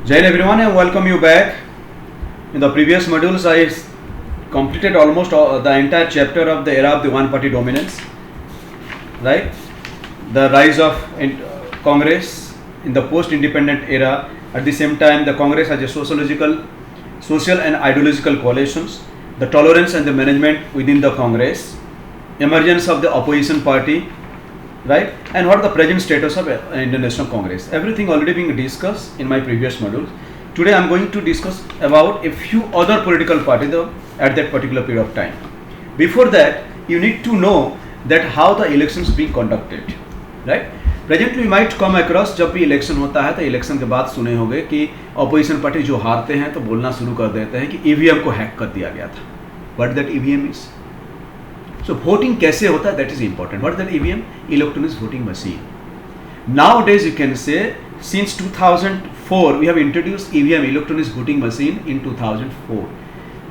Jai Hind everyone and welcome you back. In the previous modules, I completed almost the entire chapter of the era of the one-party dominance, right? The rise of Congress in the post-independent era. At the same time, the Congress has a social and ideological coalitions, the tolerance and the management within the Congress, emergence of the opposition party, right? And what the present status of Indian National Congress. Everything already being discussed in my previous modules. Today I am going to discuss about a few other political parties at that particular period of time. Before that, you need to know that how the elections being conducted, right? Presently we might come across जब भी election होता है तो election के बाद सुने होंगे कि ऑपोजिशन पार्टी जो हारते हैं तो बोलना शुरू कर देते हैं कि ईवीएम को हैक कर दिया गया था. What that EVM is? So voting कैसे होता है, that is important. What is that EVM? Electronic voting machine. Nowadays you can say since 2004 we have introduced EVM, electronic voting machine, in 2004.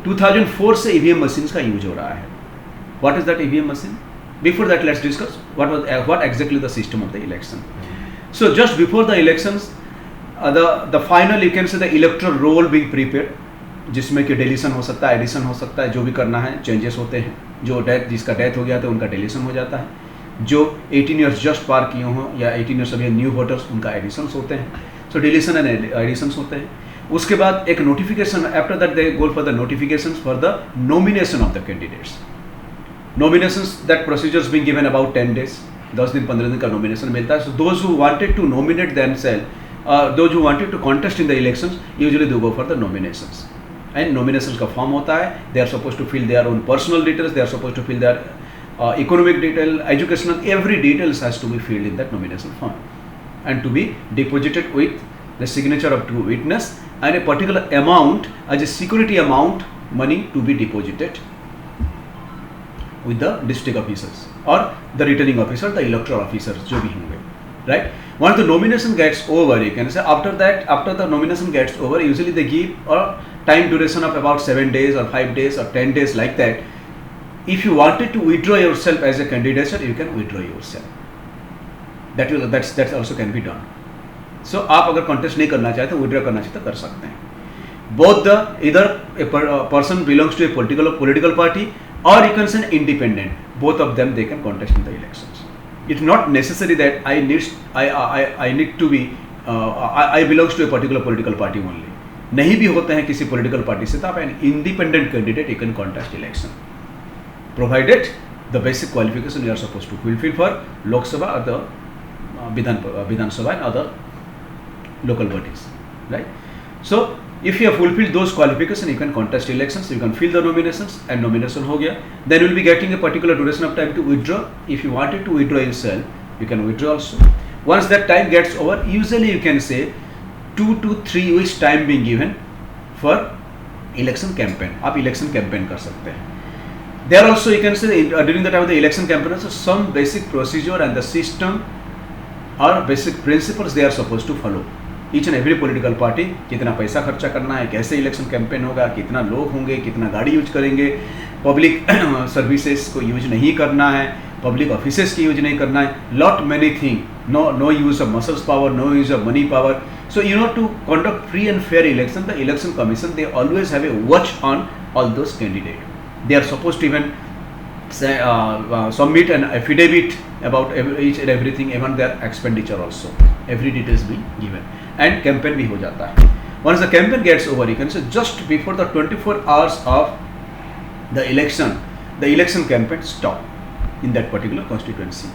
2004 से EVM machines का use हो रहा है. What is that EVM machine? Before that, let's discuss what exactly the system of the election. So just before the elections, the final you can say the electoral roll being prepared, जिसमें कि deletion हो सकता है, addition हो सकता है, जो भी करना है, चेंजेस होते हैं. जो जिसका डेथ हो गया था उनका डिलीशन हो जाता है. जो 18 ईयर्स जस्ट पार किए हों या 18 ईयर्स अभी न्यू वोटर्स, उनका एडिशंस होते हैं. सो डिलीशन एंड एडिशंस होते हैं. उसके बाद एक notification, after that they go for the notifications for the nomination of the candidates. Nominations, that procedures being given about 10 days, 10 दिन 15 दिन का नॉमिनेशन मिलता है. So those who wanted to nominate themselves, those who wanted to contest in the elections, usually they go for the nominations. And nominations का form होता है. They are suppose to fill their own personal details, they are suppose to fill their economic detail, educational, every details has to be filled in that nomination form and to be deposited with the signature of two witness and a particular amount as a security amount money to be deposited with the district officers or the returning officer, the electoral officers जो भी होंगे, right? Once the nomination gets over, you can say after the nomination gets over, usually they give a time duration of about 7 days or 5 days or 10 days like that. If you wanted to withdraw yourself as a candidate, you can withdraw yourself. That also can be done. So आप अगर contest नहीं करना चाहते, withdraw करना चाहते कर सकते हैं. Both either a person belongs to a political party or you can say independent. Both of them they can contest in the elections. It's not necessary that I need to be I belongs to a particular political party only. नहीं भी होते हैं किसी political party से, तो आप an independent candidate you can contest election. Provided the basic qualification you are supposed to fulfill for Lok Sabha or the Vidhan Sabha and other local bodies, right? So if you have fulfilled those qualifications, you can contest elections, you can fill the nominations and nomination हो गया. Then you will be getting a particular duration of time to withdraw. If you wanted to withdraw yourself, you can withdraw also. Once that time gets over, usually you can say 2 to 3 weeks time being given for election campaign. आप election campaign कर सकते हैं. There also you can say during the time of the election campaign also some basic procedure and the system or basic principles they are supposed to follow. Each and every political party कितना पैसा खर्चा करना है, कैसे election campaign होगा, कितना लोग होंगे, कितना गाड़ी यूज करेंगे, पब्लिक सर्विसेज को यूज नहीं करना है, पब्लिक ऑफिसेस की यूज नहीं करना है, lot many thing, no use of muscles power, no use of money power. So you know, to conduct free and fair election, the election commission they always have a watch on all those candidates. They are supposed to even say, submit an affidavit about each and everything, even their expenditure also. Every details being given. And campaign भी हो जाता है. Once the campaign gets over, you can say just before the 24 hours of the election campaign stop in that particular constituency.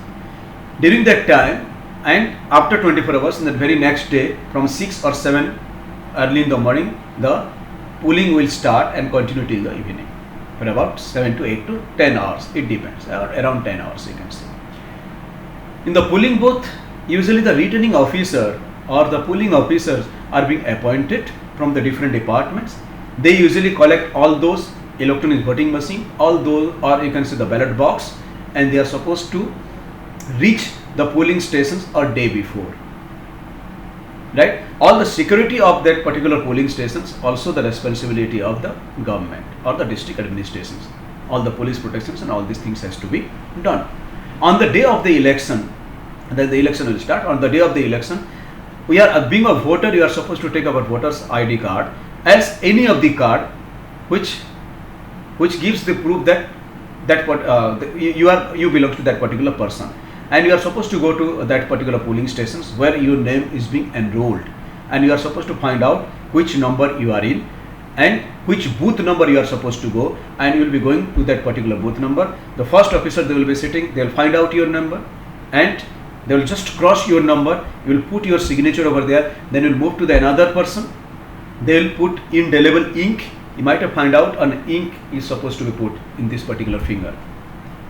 During that time and after 24 hours, in the very next day from 6 or 7 early in the morning, the polling will start and continue till the evening. For about 7 to 8 to 10 hours, it depends, around 10 hours you can say. In the polling booth, usually the returning officer or the polling officers are being appointed from the different departments. They usually collect all those electronic voting machine, all those, or you can say the ballot box, and they are supposed to reach the polling stations a day before. Right? All the security of that particular polling stations, also the responsibility of the government or the district administrations. All the police protections and all these things has to be done. On the day of the election, then the election will start. On the day of the election, we are being a voter, you are supposed to take our voter's ID card as any of the card which gives the proof that you belong to that particular person, and you are supposed to go to that particular polling stations where your name is being enrolled, and you are supposed to find out which number you are in and which booth number you are supposed to go, and you will be going to that particular booth number. The first officer, they will be sitting, they will find out your number and they will just cross your number, you will put your signature over there, then you will move to the another person, they will put indelible ink. You might have found out an ink is supposed to be put in this particular finger.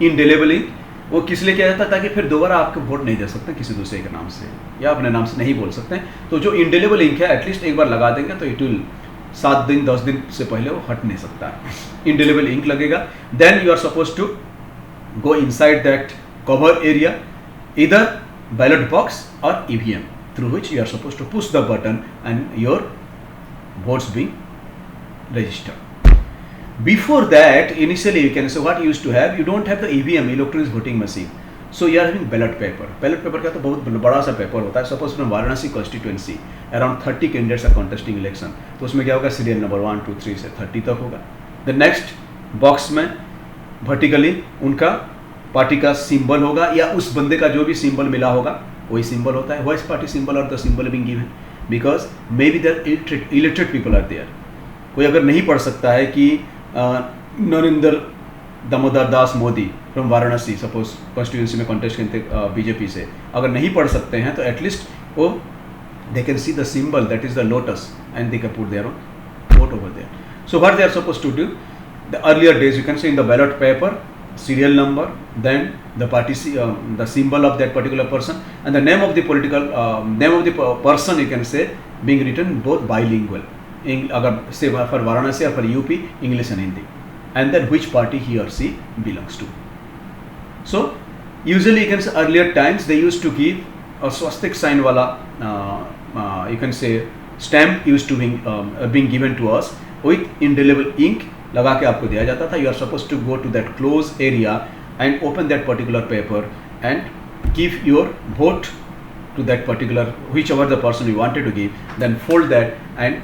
Indelible ink वो किस लिए किया जाता है, ताकि फिर दोबारा आपको वोट नहीं दे सकते किसी दूसरे के नाम से या अपने नाम से नहीं बोल सकते हैं. तो जो इंडेलेबल इंक है एटलीस्ट एक बार लगा देंगे तो इट विल 7 दिन 10 दिन से पहले वो हट नहीं सकता है. इंडेलेबल इंक लगेगा. Then you are suppose to go inside that cover area, इधर बैलेट बॉक्स और EVM through which you are suppose to push the button and your votes being registered. Before that, initially you can say what you used to have, you don't have the EVM, electronic voting machine. So you are having ballot paper. Ballot paper क्या तो बहुत बड़ा सा paper होता है. Suppose from Varanasi constituency around 30 candidates are contesting election, तो उसमें क्या होगा, सीरियल नंबर 1 2 3 से 30 तक होगा. द नेक्स्ट बॉक्स में वर्टिकली उनका पार्टी का सिंबल होगा या उस बंदे का जो भी सिंबल मिला होगा वही सिंबल होता है. व्हाइस पार्टी सिंबल और the symbol being given because may be there illiterate people are there. कोई अगर नहीं पढ़ सकता है कि Narendra Damodar Das Modi from Varanasi suppose constituency में कॉन्टेस्ट करते बीजेपी से, अगर नहीं पढ़ सकते हैं तो एटलीस्ट वो they can see the symbol that is the lotus and they can put their vote over there. So what they are suppose to do, the earlier days you can see in the ballot paper serial number, then the party the symbol of that particular person and the name of the political name of the person you can say being written both bilingual, agar say for Varanasi or for UP, English and Hindi, and then which party he or she belongs to. So usually you can say earlier times they used to give a swastik sign wala you can say stamp used to being given to us with indelible ink लगा के आपको दिया जाता था. You are suppose to go to that close area and open that particular paper and give your vote to that particular whichever the person you wanted to give, then fold that and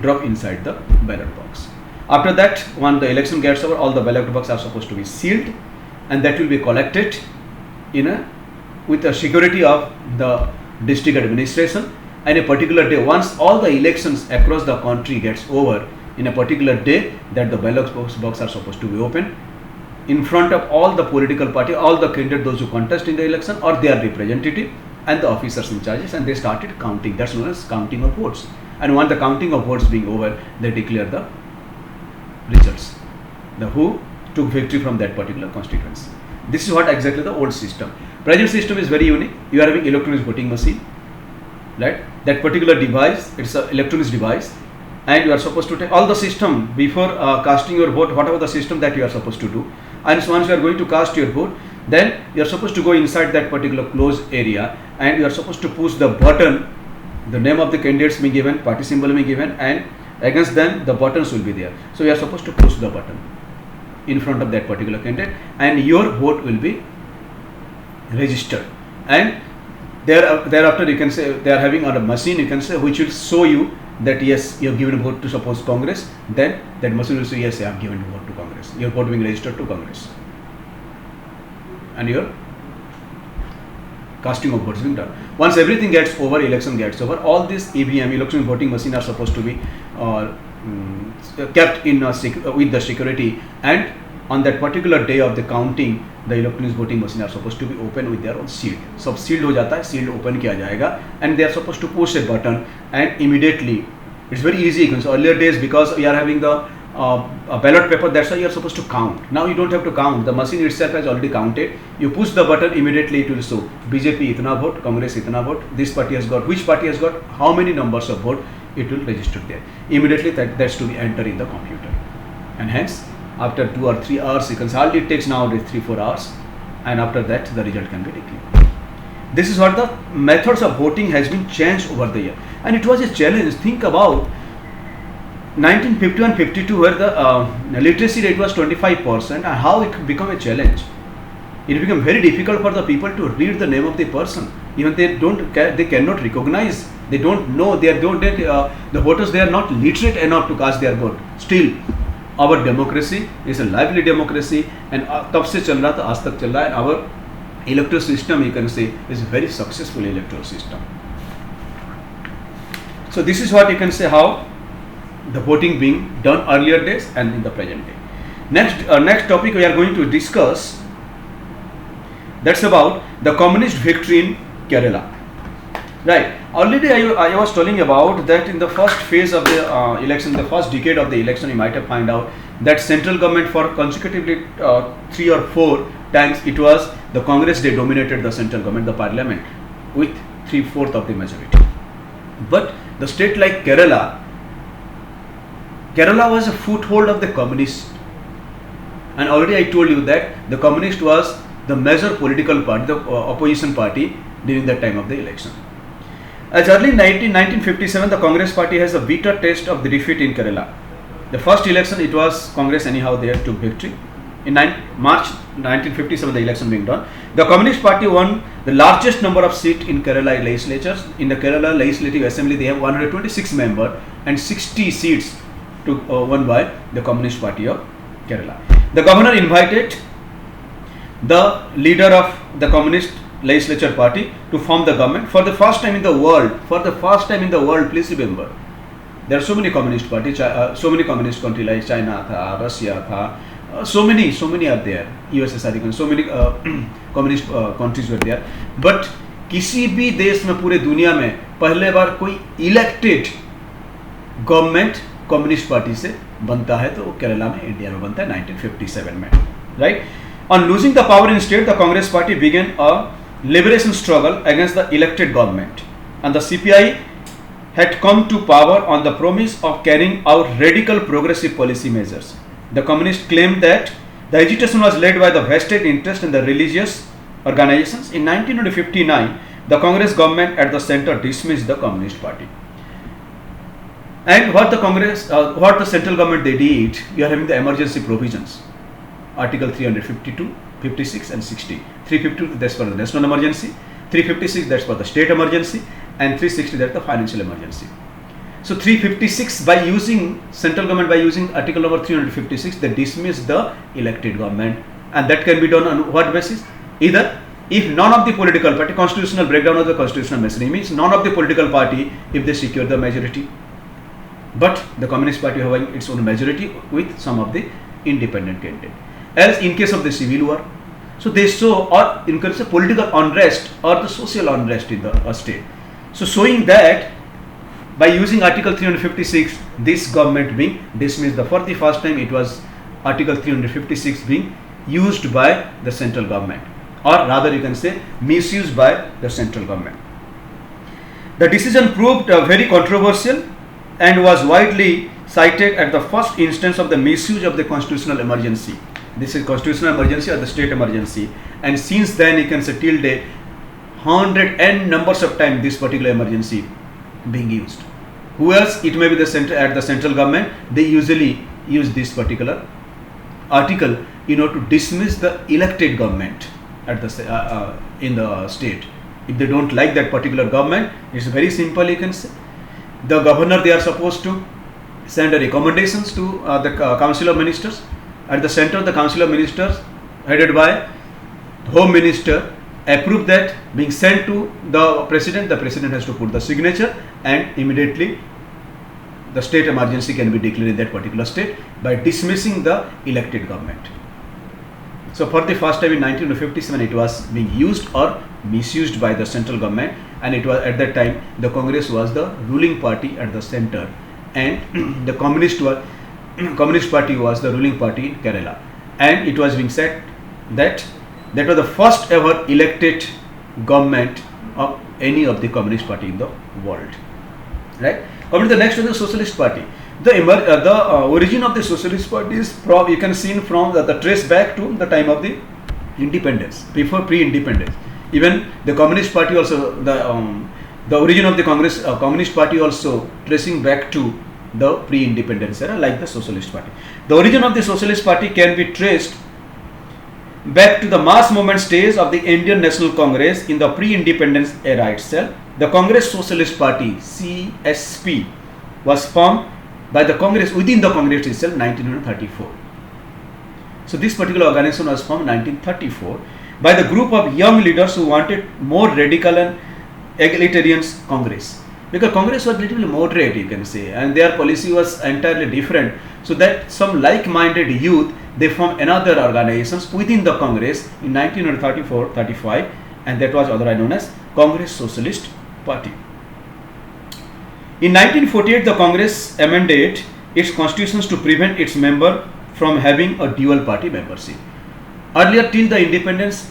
drop inside the ballot box. After that when the election gets over, all the ballot boxes are supposed to be sealed and that will be collected with the security of the district administration. And a particular day, once all the elections across the country gets over, in a particular day that the ballot box are supposed to be open in front of all the political party, all the candidates, those who contest in the election or their representative and the officers in charges, and they started counting. That's known as counting of votes. And when the counting of votes being over, they declare the results, the who took victory from that particular constituency. This is what exactly the old system. Present system is very unique. You are having electronic voting machine, right? That particular device, it's an electronic device, and you are supposed to take all the system before casting your vote, whatever the system that you are supposed to do. And so once you are going to cast your vote, then you are supposed to go inside that particular closed area and you are supposed to push the button, the name of the candidates being given, party symbol being given, and against them the buttons will be there. So you are supposed to push the button in front of that particular candidate and your vote will be registered. And thereafter you can say they are having on a machine, you can say, which will show you that yes, you have given a vote to suppose Congress, then that machine will say yes, I have given a vote to Congress, your vote being registered to Congress and your casting of votes being done. Once everything gets over, election gets over, all this EVM, electronic voting machine, are supposed to be kept in with the security, and on that particular day of the counting, the electronic voting machine are supposed to be open with their own seal. सब sealed हो जाता है, sealed open किया जाएगा, and they are supposed to push a button and immediately it's very easy. Because earlier days, because we are having the a ballot paper, that's why you are supposed to count. Now you don't have to count, the machine itself has already counted. You push the button, immediately it will show BJP इतना vote, Congress इतना vote, this party has got, which party has got how many numbers of vote, it will register there. Immediately that's to be entered in the computer, and hence after 2 or 3 hours, you can say, hardly it takes nowadays 3-4 hours, and after that the result can be declared. This is what the methods of voting has been changed over the year, and it was a challenge. Think about 1951-52, where the literacy rate was 25%, and how it became a challenge. It became very difficult for the people to read the name of the person. Even they cannot recognize. They don't know. The voters, they are not literate enough to cast their vote. Still, our democracy is a lively democracy, and तब से चल रहा था, आज तक चल रहा है. Our electoral system, you can say, is a very successful electoral system. So this is what you can say how the voting being done earlier days and in the present day. Next topic we are going to discuss, that's about the communist victory in Kerala. Right. Already I was telling about that in the first phase of the election, the first decade of the election, you might have found out that central government for consecutively 3 or 4 times, it was the Congress, they dominated the central government, the parliament, with 3/4 of the majority. But the state like Kerala was a foothold of the communist, and already I told you that the communist was the major political party, the opposition party during that time of the election. As early 1957, the Congress party has a bitter taste of the defeat in Kerala. The first election, it was Congress anyhow, they took victory. In March 1957, the election being done, the Communist Party won the largest number of seats in Kerala legislatures. In the Kerala Legislative Assembly, they have 126 members and 60 seats won by the Communist Party of Kerala. The governor invited the leader of the Communist Legislature Party to form the government for the first time in the world. Please remember, there are so many communist parties, so many communist countries like China, Russia, so many are there, USSR, so many communist countries were there. But किसी भी देश में पूरे दुनिया में पहले बार कोई elected government communist party से बनता है तो केरला में, इंडिया में बनता है 1957 में, right. On losing the power in state, the Congress party began a liberation struggle against the elected government, and the CPI had come to power on the promise of carrying out radical progressive policy measures. The communists claimed that the agitation was led by the vested interest in the religious organizations. In 1959, the Congress government at the center dismissed the Communist Party. And what the central government they did, we are having the emergency provisions. Article 352, 56 and 60. 352, that's for the national emergency. 356, that's for the state emergency. And 360, that's the financial emergency. So 356, by using central government, by using article number 356, they dismiss the elected government, and that can be done on what basis? Either if none of the political party, constitutional breakdown of the constitutional machinery means none of the political party, if they secure the majority, but the Communist Party having its own majority with some of the independent candidate. As in case of the civil war, so they show, or in case of political unrest or the social unrest in the state. So showing that by using article 356, this government being dismissed, for the first time it was article 356 being used by the central government, or rather you can say misused by the central government. The decision proved very controversial and was widely cited at the first instance of the misuse of the constitutional emergency. This is constitutional emergency or the state emergency, and since then you can say till date 100 and numbers of times this particular emergency being used. Who else? It may be the central government. They usually use this particular article in order to dismiss the elected government at the in the state. If they don't like that particular government, it's very simple. You can say the governor, they are supposed to send recommendations to the Council of Ministers. At the center, the Council of Ministers headed by Home Minister approve that being sent to the President. The President has to put the signature, and immediately the state emergency can be declared in that particular state by dismissing the elected government. So for the first time in 1957, it was being used or misused by the central government, and it was at that time the Congress was the ruling party at the center, and the Communist Party was the ruling party in Kerala, and it was being said that was the first ever elected government of any of the Communist Party in the world. Right? Coming to the next one, the Socialist Party. The origin of the Socialist Party is you can see from the trace back to the time of the independence, before pre-independence. Even the Communist Party also, the origin of the Communist Party also tracing back to the pre-independence era, like the Socialist Party. The origin of the Socialist Party can be traced back to the mass movement stage of the Indian National Congress in the pre-independence era itself. The Congress Socialist Party (CSP) was formed by the Congress within the Congress itself 1934. So this particular organization was formed 1934 by the group of young leaders who wanted more radical and egalitarian Congress. Because Congress was little moderate, you can say, and their policy was entirely different. So that some like-minded youth, they formed another organizations within the Congress in 1934-35, and that was otherwise known as Congress Socialist Party. In 1948, the Congress amended its constitutions to prevent its member from having a dual party membership. Earlier, till the independence,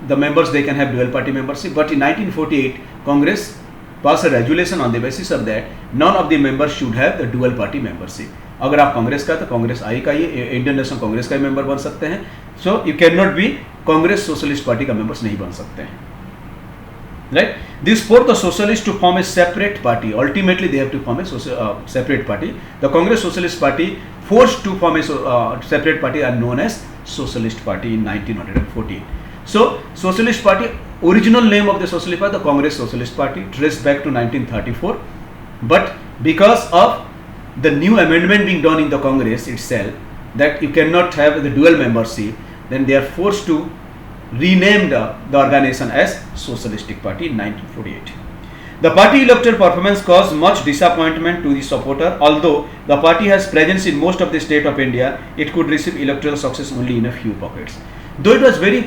the members they can have dual party membership, but in 1948, Congress passed a regulation on the basis of that none of the members should have the dual party membership. अगर आप कांग्रेस का तो कांग्रेस आई का ये Indian national Congress का member बन सकते हैं. So you can not be Congress socialist party का मेंबर्स नहीं बन सकते हैं. Right? This forced the socialists to form a separate party. Ultimately, they have to form a separate party. The Congress Socialist Party forced to form a separate party and known as Socialist Party in 1948. So, Socialist Party, original name of the Socialist Party, the Congress Socialist Party, traced back to 1934. But because of the new amendment being done in the Congress itself, that you cannot have the dual membership, then they are forced to rename the organization as Socialistic Party in 1948. The party electoral performance caused much disappointment to the supporter. Although the party has presence in most of the state of India, it could receive electoral success only in a few pockets. Though it was very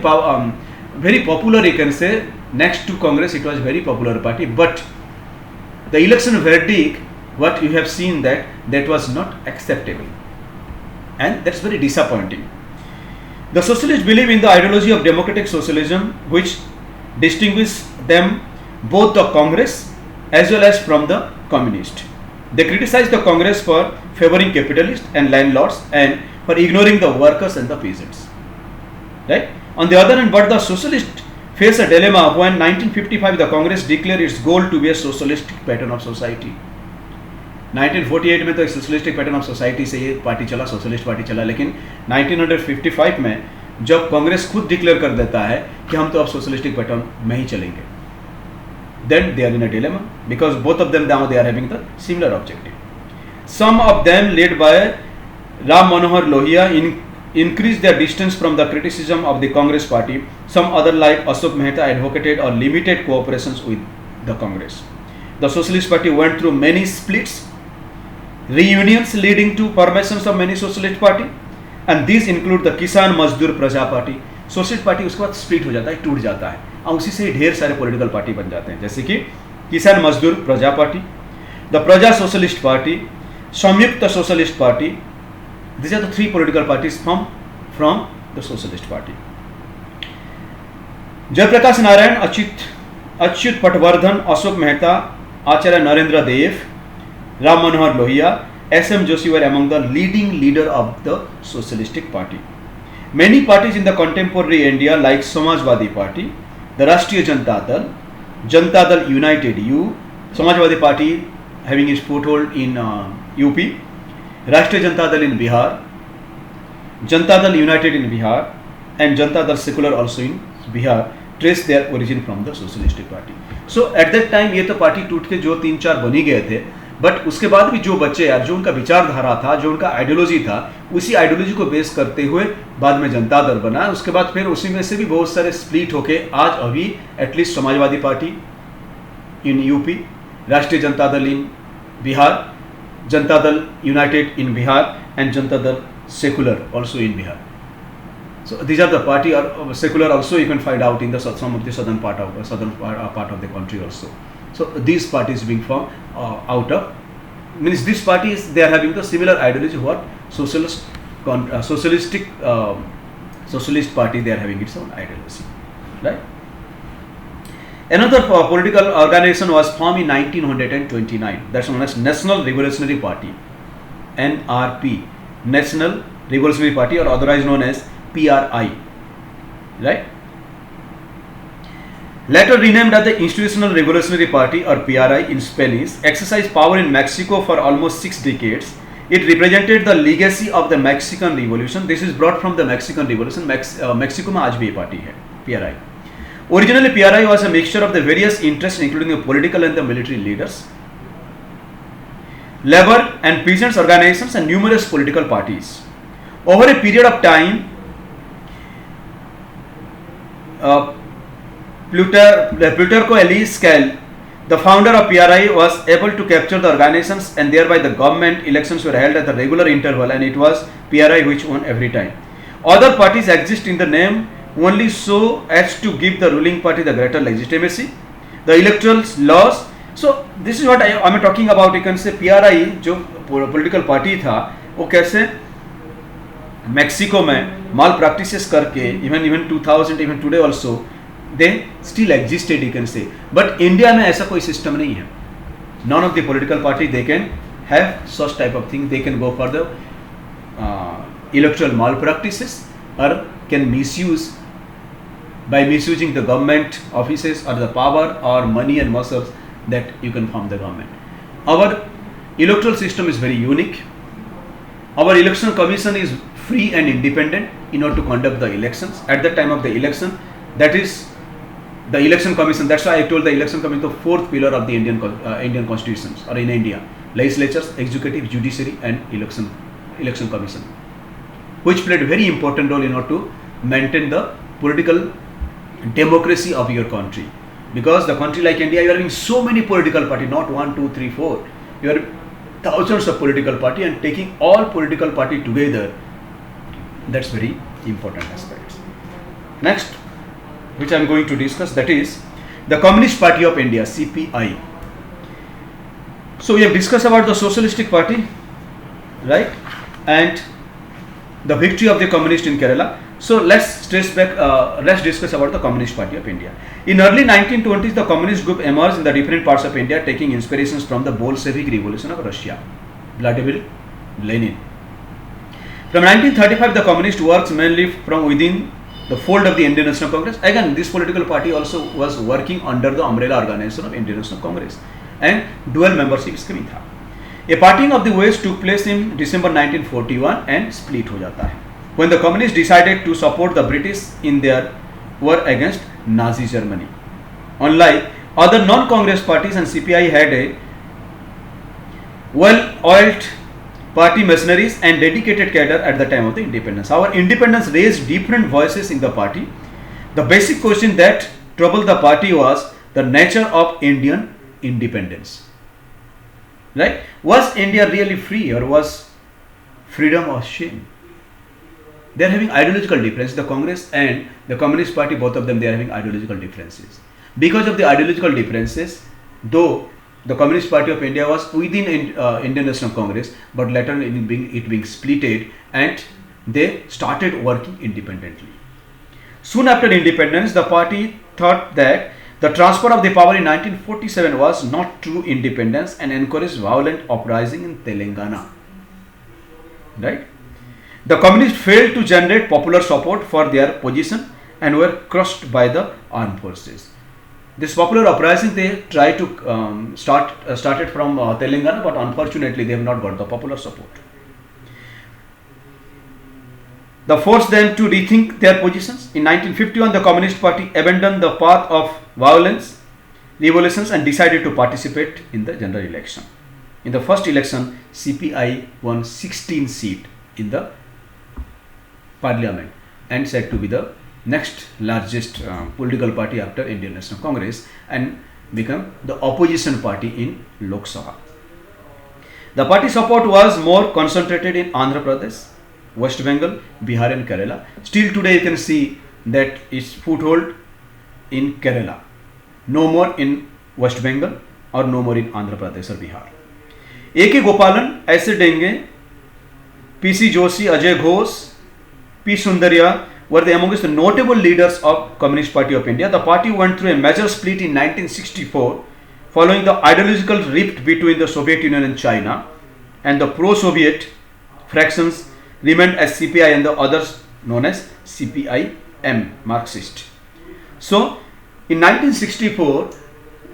popular, you can say, next to Congress, it was very popular party. But the election verdict, what you have seen that was not acceptable, and that's very disappointing. The socialists believe in the ideology of democratic socialism, which distinguishes them both the Congress as well as from the communist. They criticize the Congress for favoring capitalists and landlords and for ignoring the workers and the peasants. Right? On the other hand, but the socialists face a dilemma when 1955 the Congress declared its goal to be a socialistic pattern of society. 1948 में तो socialistic pattern of society से ये party चला, socialist party चला, लेकिन 1955 में जब कांग्रेस खुद डिक्लेयर कर देता है कि हम तो अब सोशलिस्टिक पैटर्न में ही चलेंगे, then they are in a dilemma because both of them now they are having the similar objective. Some of them led by Ram Manohar Lohia increased their distance from the criticism of the Congress party. Some other like Ashok Mehta advocated or limited cooperations with the Congress. The Socialist Party went through many splits, reunions leading to formations of many socialist party, and these include the Kisan Mazdoor Praja Party. Socialist party उसके बाद split हो जाता है, टूट जाता है, और उसी से ढेर सारे पॉलिटिकल पार्टी बन जाते हैं, जैसे कि किसान मजदूर प्रजा पार्टी, द प्रजा सोशलिस्ट पार्टी, संयुक्त socialist party. These are the three political parties from the Socialist Party. Jayaprakash Narayan, Achyut Patwardhan, Ashok Mehta, Acharya Narendra Dev, Ram Manohar Lohia, S.M. Joshi were among the leading leader of the Socialistic Party. Many parties in the contemporary India like Samajwadi Party, the Rashtriya Janata Dal United U, Samajwadi Party having its foothold in UP, Rashtriya Janata Dal in Bihar, Janata Dal United in Bihar, and Janata Dal Secular also in Bihar trace their origin from the Socialistic Party. So at that time ये तो party टूट के जो 3-4 बनी गए थे, but उसके बाद भी जो बच्चे यार, जो उनका विचारधारा था, जो उनका आइडियोलॉजी था, उसी आइडियोलॉजी को बेस करते हुए बाद में जनता दल बना. उसके बाद फिर उसी में से भी बहुत सारे स्प्लिट होके आज अभी at least Samajwadi party in UP, राष्ट्रीय जनता दल इन Bihar, Janata Dal United in Bihar, and Janata Dal secular also in Bihar. So these are the party or secular also you can find out in the some of the southern part of the country also. So these parties being formed out of, means these parties they are having the similar ideology what socialist party they are having its own ideology, right? Another political organization was formed in 1929, that's known as National Revolutionary Party, NRP, National Revolutionary Party, or otherwise known as PRI, right? Later renamed as the Institutional Revolutionary Party or PRI in Spanish, exercised power in Mexico for almost 6 decades. It represented the legacy of the Mexican Revolution. This is brought from the Mexican Revolution. Mexico में आज भी ये party है, PRI. Originally, PRI was a mixture of the various interests, including the political and the military leaders, labor and peasants organizations, and numerous political parties. Over a period of time, Plutarco Elise Scale, the founder of PRI, was able to capture the organizations, and thereby the government elections were held at the regular interval, and it was PRI which won every time. Other parties exist in the name only so as to give the ruling party the greater legitimacy. The electoral laws. So this is what I am talking about. You can say PRI जो political party था, वो कैसे Mexico में माल practices करके even 2000 even today also they still existed, you can say. But India में ऐसा कोई system नहीं है. None of the political party they can have such type of thing. They can go for the electoral malpractices or can misuse by misusing the government offices or the power or money and muscles that you can form the government. Our electoral system is very unique. Our election commission is free and independent in order to conduct the elections. At the time of the election, that is the election commission. That's why I told the election commission the fourth pillar of the Indian constitutions, or in India, legislatures, executive, judiciary, and election commission, which played a very important role in order to maintain the political democracy of your country. Because the country like India, you are having so many political parties, not 1, 2, 3, 4. You are thousands of political parties, and taking all political parties together, that's very important aspect. Next, which I am going to discuss, that is the Communist Party of India, CPI. So we have discussed about the Socialistic Party, right, and the victory of the communist in Kerala. So let's discuss about the Communist Party of India. In early 1920s, the communist group emerged in the different parts of India, taking inspirations from the Bolshevik Revolution of Russia, Vladimir Lenin. From 1935, the communist works mainly from within the fold of the Indian National Congress. Again, this political party also was working under the umbrella organization of Indian National Congress, and dual membership scheme था. A parting of the ways took place in December 1941 and split हो जाता है, when the communists decided to support the British in their war against Nazi Germany. Unlike other non-Congress parties, and CPI had a well-oiled party machineries and dedicated cadre at the time of the independence. Our independence raised different voices in the party. The basic question that troubled the party was the nature of Indian independence. Right? Was India really free, or was freedom or shame? They are having ideological differences. The Congress and the Communist Party, both of them, they are having ideological differences. Because of the ideological differences, though the Communist Party of India was within Indian National Congress, but later it being splitted, and they started working independently. Soon after independence, the party thought that the transfer of the power in 1947 was not true independence and encouraged violent uprising in Telangana. Right? The communists failed to generate popular support for their position and were crushed by the armed forces. This popular uprising they tried to started from Telangana, but unfortunately they have not got the popular support. The forced them to rethink their positions. In 1951, the Communist Party abandoned the path of violence, revolutions, and decided to participate in the general election. In the first election, CPI won 16 seats in the parliament and said to be the next largest political party after Indian National Congress, and become the opposition party in Lok Sabha. The party support was more concentrated in Andhra Pradesh, West Bengal, Bihar, and Kerala. Still today, you can see that its foothold in Kerala, no more in West Bengal, or no more in Andhra Pradesh or Bihar. A.K. Gopalan, S.A. Denge, P.C. Joshi, Ajay Ghosh, P. Sundarya were amongst the notable leaders of Communist Party of India. The party went through a major split in 1964 following the ideological rift between the Soviet Union and China, and the pro-Soviet fractions remained as CPI and the others known as CPI-M, Marxist. So, in 1964,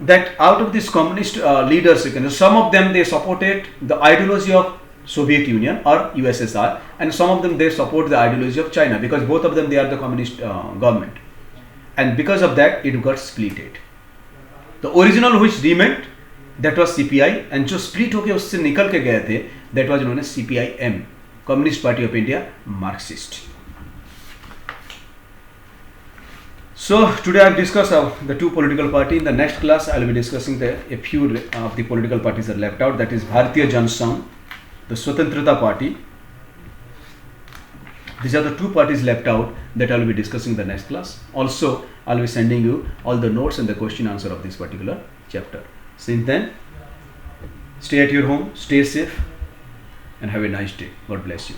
that out of these communist leaders, some of them they supported the ideology of Soviet Union or USSR, and some of them they support the ideology of China, because both of them they are the communist government, and because of that it got splitted. The original which remained, that was CPI, and जो split होके उससे निकल के गए थे, that was known as CPIM, Communist Party of India, Marxist. So today I have discussed the two political parties. In the next class I will be discussing a few of the political parties that are left out, that is Bharatiya Jan Sangh, the Swatantrata Party. These are the two parties left out that I will be discussing in the next class. Also, I will be sending you all the notes and the question answer of this particular chapter. Since then, stay at your home, stay safe, and have a nice day. God bless you.